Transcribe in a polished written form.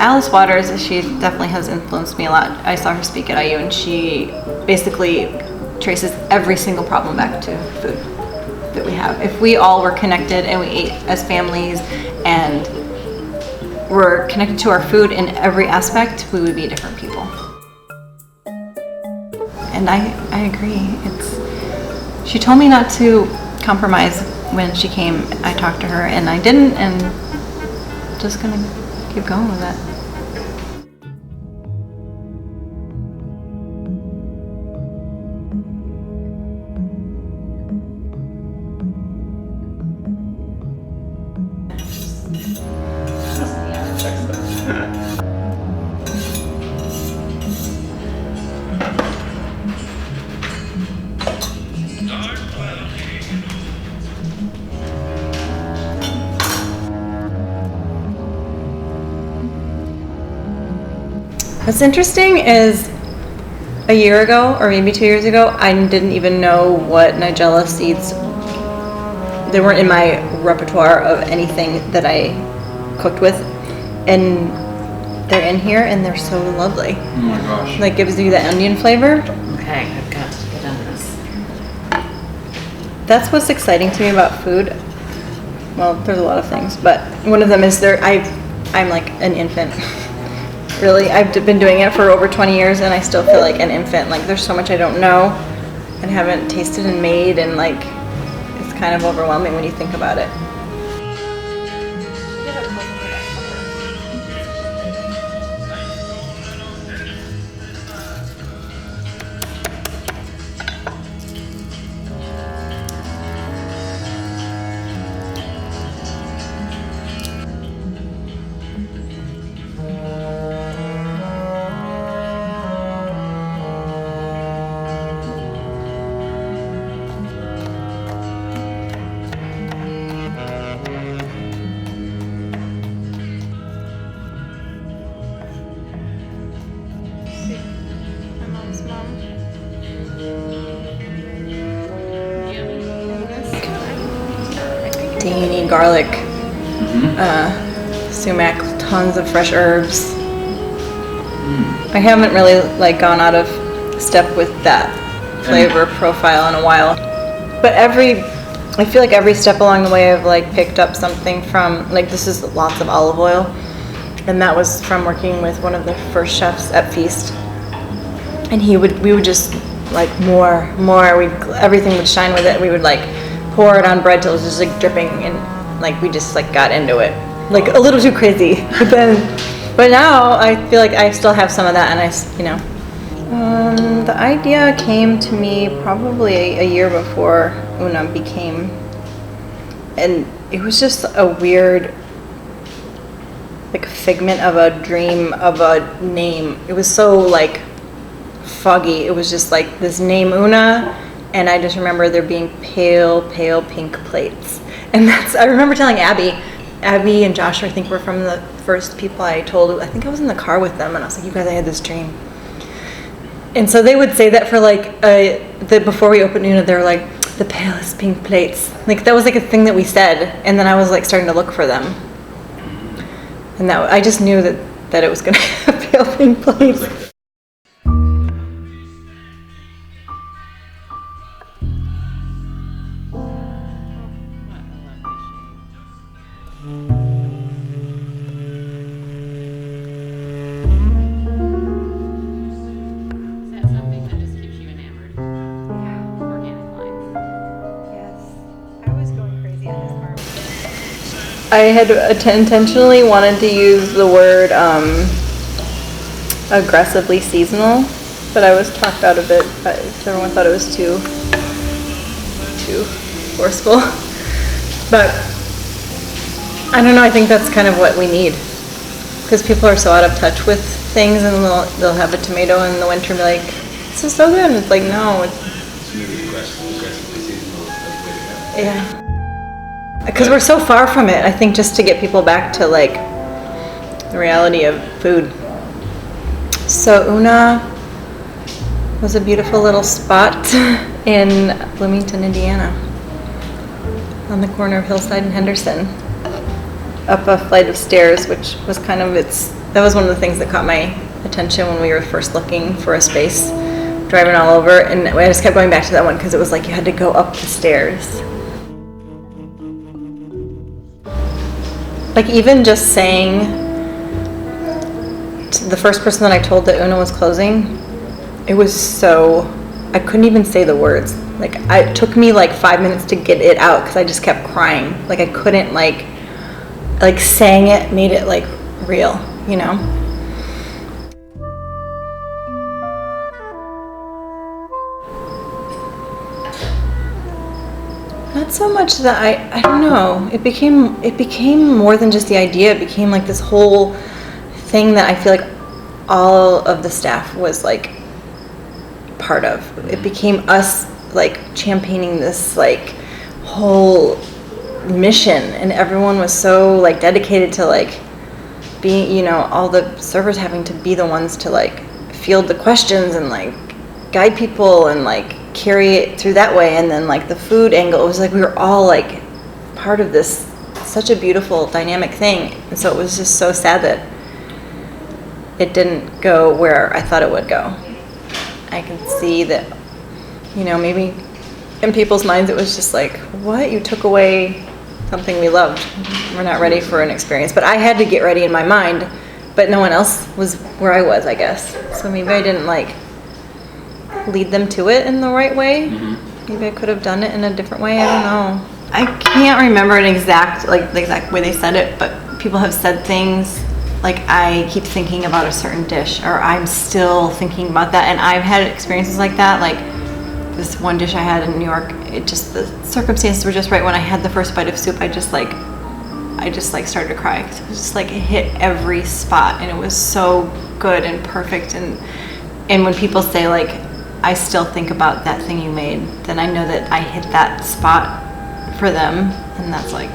Alice Waters, she definitely has influenced me a lot. I saw her speak at IU, and she basically traces every single problem back to food that we have. If we all were connected and we ate as families and were connected to our food in every aspect, we would be different people. And I agree. She told me not to compromise when she came. I talked to her and I didn't, and just gonna keep going with it. What's interesting is a year ago, or maybe 2 years ago, I didn't even know what Nigella seeds, they weren't in my repertoire of anything that I cooked with, and they're in here and they're so lovely. Oh my gosh. Like, gives you the onion flavor. Okay, I've got to get on this. That's what's exciting to me about food. Well, there's a lot of things, but one of them is I'm like an infant. Really, I've been doing it for over 20 years and I still feel like an infant. Like, there's so much I don't know and haven't tasted and made, and like, it's kind of overwhelming when you think about it. Tahini, garlic, sumac, tons of fresh herbs. I haven't really like gone out of step with that flavor profile in a while. But I feel like every step along the way I've like picked up something from, like, this is lots of olive oil, and that was from working with one of the first chefs at Feast. And we would just like more, everything would shine with it. We would like pour it on bread till it was just like dripping, and like we just like got into it, like a little too crazy. But now I feel like I still have some of that, and the idea came to me probably a year before Oona became, and it was just a weird like figment of a dream of a name. It was so like foggy. It was just like this name Oona. And I just remember there being pale pink plates. And I remember telling Abby and Josh, I think, were from the first people I told. I think I was in the car with them, and I was like, you guys, I had this dream. And so they would say that for like, before we opened Oona, they were like, the palest pink plates. Like, that was like a thing that we said. And then I was like starting to look for them. And I just knew that it was gonna have pale pink plates. I had intentionally wanted to use the word aggressively seasonal, but I was talked out of it. Everyone thought it was too forceful. But I don't know, I think that's kind of what we need, because people are so out of touch with things, and they'll have a tomato in the winter and be like, this is so good, and it's like, no. Yeah. Because we're so far from it, I think, just to get people back to like the reality of food. So Oona was a beautiful little spot in Bloomington, Indiana, on the corner of Hillside and Henderson, up a flight of stairs, which was kind of its that was one of the things that caught my attention when we were first looking for a space, driving all over, and I just kept going back to that one because it was like you had to go up the stairs. Like even just saying to the first person that I told that Oona was closing, it was so, I couldn't even say the words. Like it took me like 5 minutes to get it out because I just kept crying. Like I couldn't like saying it made it like real, you know? Not so much that I don't know. It became more than just the idea. It became like this whole thing that I feel like all of the staff was like part of. It became us like championing this like whole mission, and everyone was so like dedicated to like being, you know, all the servers having to be the ones to like field the questions and like guide people and like carry it through that way, and then like the food angle, it was like we were all like part of this such a beautiful dynamic thing. And so it was just so sad that it didn't go where I thought it would go. I can see that, you know, maybe in people's minds it was just like, what, you took away something we loved, we're not ready for an experience. But I had to get ready in my mind, but no one else was where I was, I guess. So maybe I didn't like lead them to it in the right way. Maybe I could have done it in a different way. I don't know. I can't remember the exact way they said it, but people have said things like, I keep thinking about a certain dish, or I'm still thinking about that. And I've had experiences like that. Like this one dish I had in New York, it just, the circumstances were just right. When I had the first bite of soup, I just started to cry, because it was just like it hit every spot, and it was so good and perfect. And when people say like, I still think about that thing you made, then I know that I hit that spot for them, and that's like